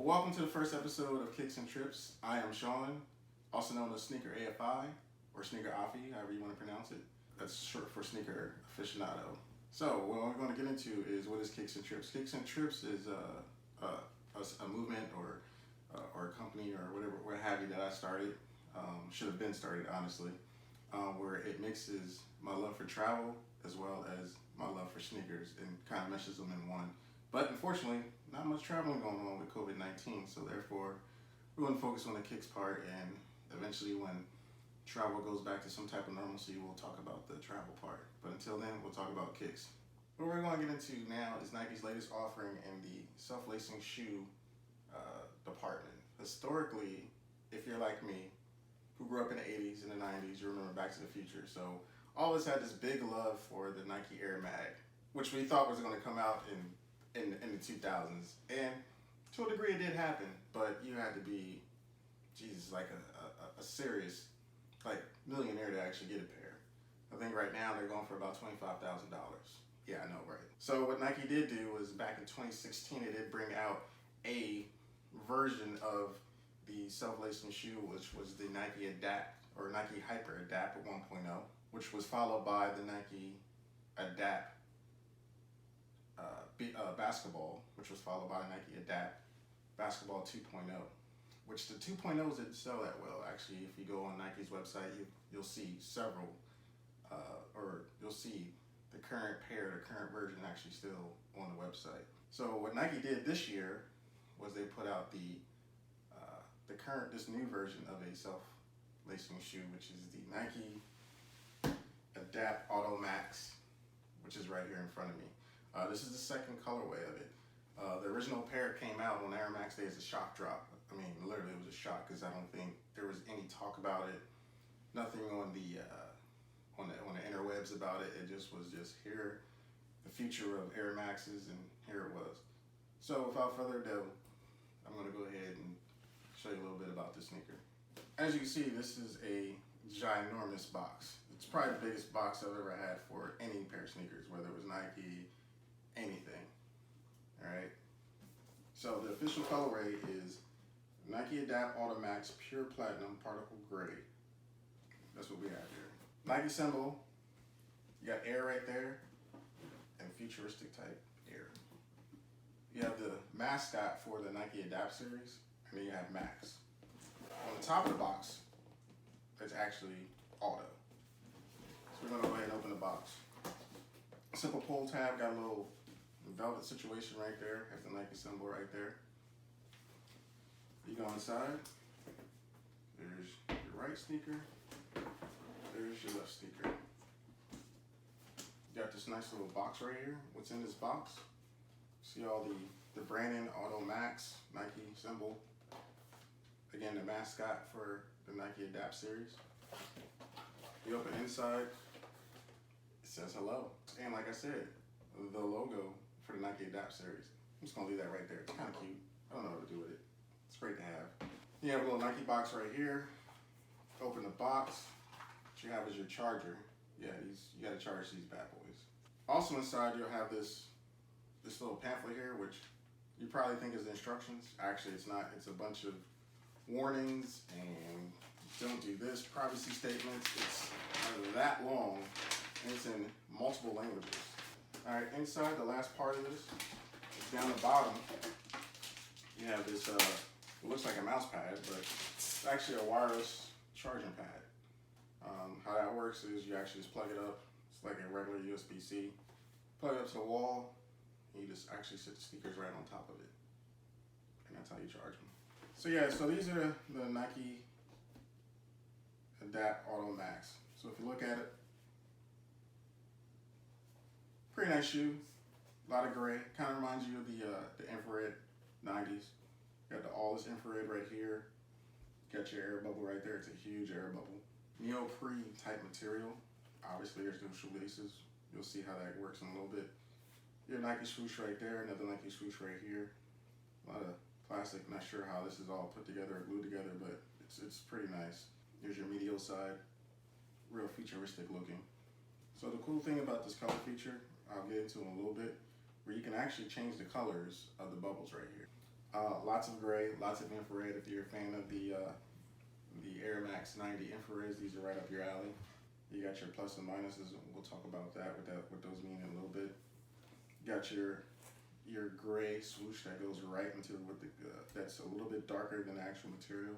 Well, welcome to the first episode of Kicks and Trips. I am Sean, also known as Sneaker AFI or Sneaker AFI, however you want to pronounce it. That's short for Sneaker Aficionado. So what we're going to get into is what is Kicks and Trips. Kicks and Trips is a movement or a company or whatever, what have you, that I started. Should have been started, honestly, where it mixes my love for travel as well as my love for sneakers and kind of meshes them in one. But unfortunately, not much traveling going on with COVID-19, so therefore we're going to focus on the kicks part, and eventually when travel goes back to some type of normalcy, we'll talk about the travel part. But until then, we'll talk about kicks. What we're going to get into now is Nike's latest offering in the self-lacing shoe department. Historically, if you're like me, who grew up in the 80s and the 90s, you remember Back to the Future. So all of us had this big love for the Nike Air Mag, which we thought was going to come out in the 2000s, and to a degree it did happen, but you had to be, Jesus, like a serious, like, millionaire to actually get a pair. I think right now they're going for about $25,000. Yeah, I know, right? So what Nike did do was back in 2016, it did bring out a version of the self-lacing shoe, which was the Nike Adapt, or Nike Hyper Adapt 1.0, which was followed by the Nike Adapt basketball, which was followed by Nike Adapt Basketball 2.0, which the 2.0s didn't sell that well. Actually, if you go on Nike's website, you'll see several, or you'll see the current pair, the current version actually still on the website. So what Nike did this year was they put out this new version of a self-lacing shoe, which is the Nike Adapt Auto Max, which is right here in front of me. This is the second colorway of it. The original pair came out on Air Max Day as a shock drop. I mean, literally, it was a shock because I don't think there was any talk about it. Nothing on the interwebs about it. It just was here, the future of Air Maxes, and here it was. So without further ado, I'm going to go ahead and show you a little bit about this sneaker. As you can see, this is a ginormous box. It's probably the biggest box I've ever had for any pair of sneakers, whether it was Nike, anything. All right. So the official colorway is Nike Adapt Auto Max Pure Platinum Particle Gray. That's what we have here. Nike symbol. You got air right there, and futuristic type air. You have the mascot for the Nike Adapt series, and then you have Max. On the top of the box, it's actually Auto. So we're gonna go ahead and open the box. Simple pull tab, got a little velvet situation right there, has the Nike symbol right there. You go inside, there's your right sneaker, there's your left sneaker. You got this nice little box right here. What's in this box? See all the branding, Auto Max, Nike symbol. Again, the mascot for the Nike Adapt series. You open inside, it says hello. And like I said, the logo for the Nike Adapt series. I'm just gonna leave that right there. It's kind of cute. I don't know what to do with it. It's great to have. You have a little Nike box right here. Open the box. What you have is your charger. Yeah, you gotta charge these bad boys. Also inside, you'll have this little pamphlet here, which you probably think is the instructions. Actually, it's not. It's a bunch of warnings and don't do this, privacy statements. It's that long, and it's in multiple languages. All right, inside, the last part of this, down the bottom, you have this, it looks like a mouse pad, but it's actually a wireless charging pad. How that works is you actually just plug it up. It's like a regular USB-C. Plug it up to the wall, and you just actually sit the sneakers right on top of it. And that's how you charge them. So yeah, so these are the Nike Adapt Auto Max. So if you look at it, pretty nice shoe, a lot of gray. Kind of reminds you of the infrared 90s. You got all this infrared right here. Got your air bubble right there. It's a huge air bubble. Neoprene type material. Obviously there's no shoelaces. You'll see how that works in a little bit. Your Nike swoosh right there, another Nike swoosh right here. A lot of plastic. Not sure how this is all put together or glued together, but it's pretty nice. Here's your medial side. Real futuristic looking. So the cool thing about this color feature, I'll get into in a little bit, where you can actually change the colors of the bubbles right here. Lots of gray, lots of infrared. If you're a fan of the Air Max 90 infrareds, these are right up your alley. You got your plus and minuses. We'll talk about that, what those mean in a little bit. You got your gray swoosh that goes right into what that's a little bit darker than the actual material,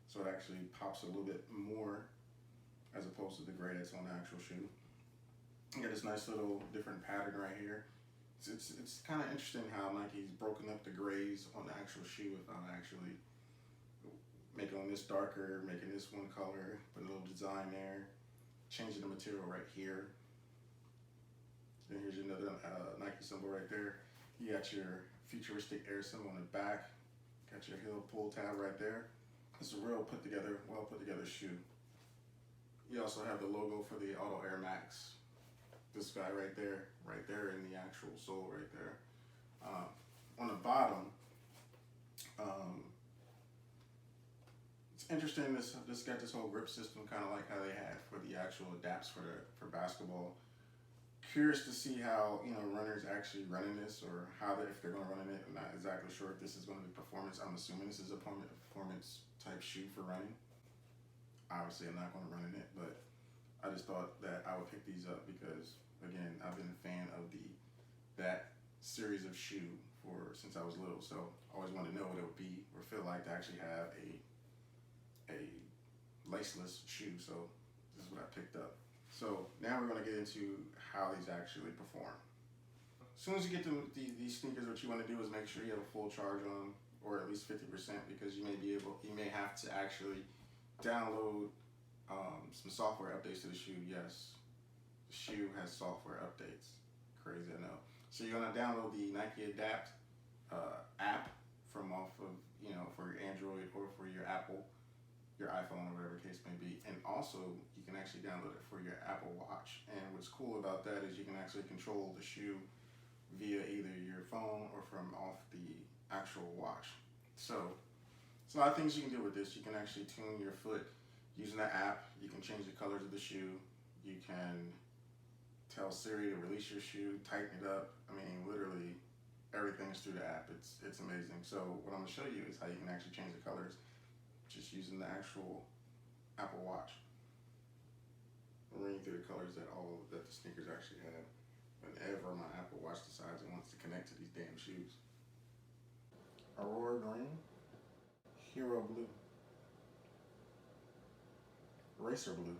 so it actually pops a little bit more as opposed to the gray that's on the actual shoe. You got this nice little different pattern right here. It's kind of interesting how Nike's broken up the grays on the actual shoe without actually making this darker, making this one color, put a little design there, changing the material right here. Then here's another Nike symbol right there. You got your futuristic Air symbol on the back. Got your heel pull tab right there. It's a real well put together shoe. You also have the logo for the Auto Air Max. This guy right there in the actual sole right there. On the bottom, it's interesting. This got this whole grip system, kind of like how they had for the actual adapts for basketball. Curious to see how runners actually running this, or if they're going to run in it. I'm not exactly sure if this is going to be performance. I'm assuming this is a performance type shoe for running. Obviously, I'm not going to run in it, but I just thought that I would pick these up because, again, I've been a fan of that series of shoe since I was little. So I always wanted to know what it would be or feel like to actually have a laceless shoe. So this is what I picked up. So now we're going to get into how these actually perform. As soon as you get to these sneakers, what you want to do is make sure you have a full charge on, or at least 50%, because you may have to actually download some software updates to the shoe. Yes, the shoe has software updates. Crazy, I know. So you're gonna download the Nike Adapt app from off of for your Android or for your Apple, your iPhone, or whatever case may be. And also you can actually download it for your Apple Watch. And what's cool about that is you can actually control the shoe via either your phone or from off the actual watch. So there's a lot of things you can do with this. You can actually tune your foot using the app. You can change the colors of the shoe. You can tell Siri to release your shoe, tighten it up. I mean, literally everything's through the app. It's amazing. So what I'm gonna show you is how you can actually change the colors just using the actual Apple Watch. I'm reading through the colors that the sneakers actually have whenever my Apple Watch decides it wants to connect to these damn shoes. Aurora Green, Hero Blue, Racer Blue,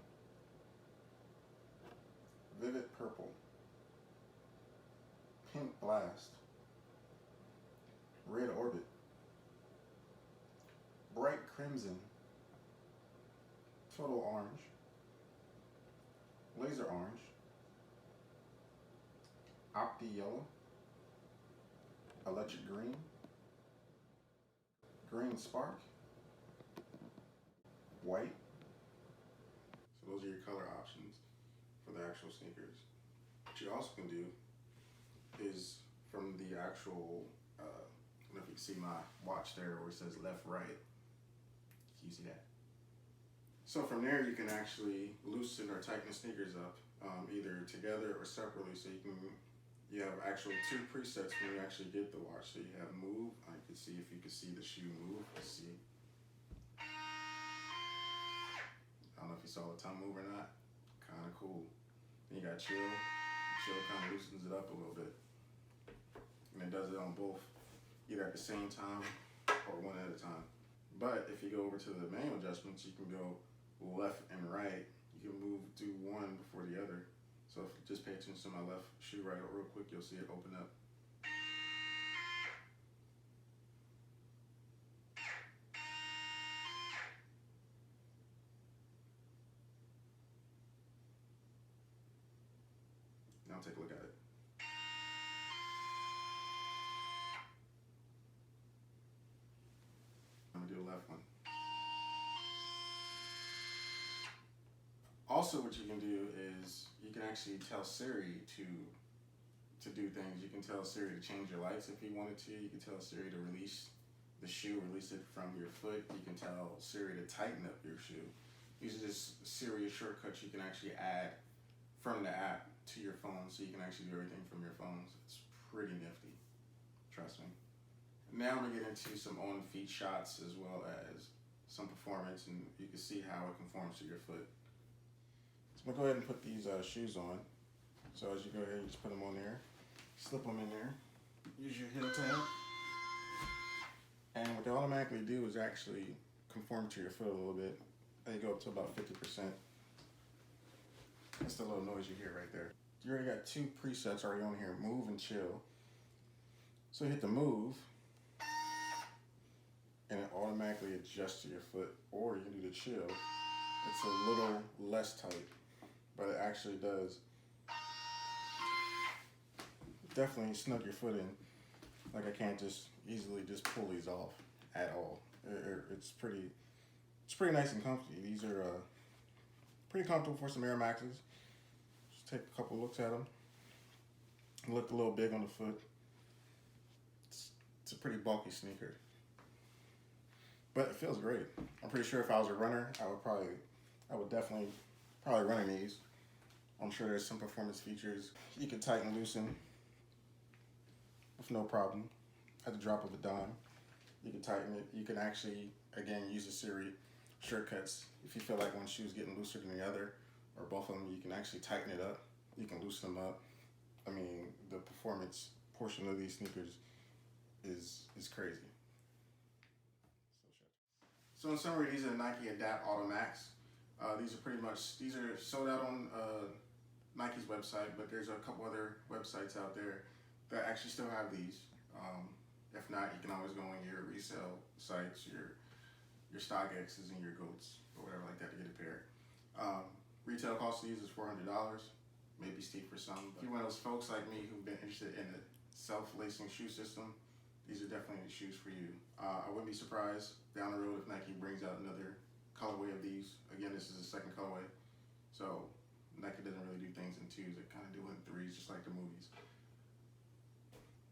Vivid Purple, Pink Blast, Red Orbit, Bright Crimson, Total Orange, Laser Orange, Opti Yellow, Electric Green, Green Spark, White. So those are your color options for the actual sneakers. What you also can do is from the actual, I don't know if you can see my watch there where it says left, right. Can you see that? So from there you can actually loosen or tighten the sneakers up, either together or separately. So you have actually two presets when you actually get the watch. So you have move. I can see if you can see the shoe move. Let's see. I don't know if you saw the tongue move or not. Kind of cool. Then you got chill. Chill kind of loosens it up a little bit. And it does it on both, either at the same time or one at a time. But if you go over to the manual adjustments, you can go left and right. You can do one before the other. So if you just pay attention to my left shoe right real quick, you'll see it open up. Now take a look at it. I'm gonna do the left one. Also, what you can do is you can actually tell Siri to do things. You can tell Siri to change your lights if you wanted to. You can tell Siri to release the shoe, release it from your foot. You can tell Siri to tighten up your shoe. These are just Siri shortcuts you can actually add from the app to your phone, so you can actually do everything from your phones. It's pretty nifty, trust me. Now I'm gonna get into some on-feet shots as well as some performance, and you can see how it conforms to your foot. So I'm gonna go ahead and put these shoes on. So as you go ahead, you just put them on there, slip them in there, use your heel tab, and what they automatically do is actually conform to your foot a little bit. They go up to about 50%. That's the little noise you hear right there. You already got two presets already on here, move and chill. So you hit the move, and it automatically adjusts to your foot, or you can do the chill. It's a little less tight, but it actually does definitely snug your foot in. Like I can't just easily just pull these off at all. It's pretty nice and comfy. These are pretty comfortable for some Air Maxes. Just take a couple looks at them. Look a little big on the foot. It's a pretty bulky sneaker, but it feels great. I'm pretty sure if I was a runner, I would definitely probably run in these. I'm sure there's some performance features. You can tighten and loosen with no problem at the drop of a dime. You can tighten it. You can actually, again, use the Siri shortcuts. If you feel like one shoe's getting looser than the other, or both of them, you can actually tighten it up. You can loosen them up. I mean, the performance portion of these sneakers is crazy. So in summary, these are Nike Adapt Auto Max. These are sold out on Nike's website, but there's a couple other websites out there that actually still have these. If not, you can always go on your resale sites, your StockX's and your GOATs or whatever like that to get a pair. Retail cost of these is $400. Maybe steep for some, but if you're one of those folks like me who've been interested in the self-lacing shoe system, these are definitely the shoes for you. I wouldn't be surprised down the road if Nike brings out another colorway of these. Again, this is the second colorway, so Nike doesn't really do things in twos. They kind of do it in threes, just like the movies.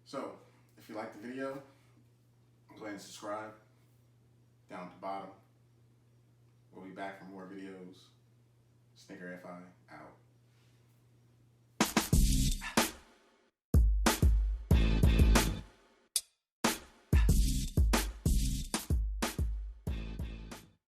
So, if you like the video, go ahead and subscribe down at the bottom. We'll be back for more videos. Sneaker FI out.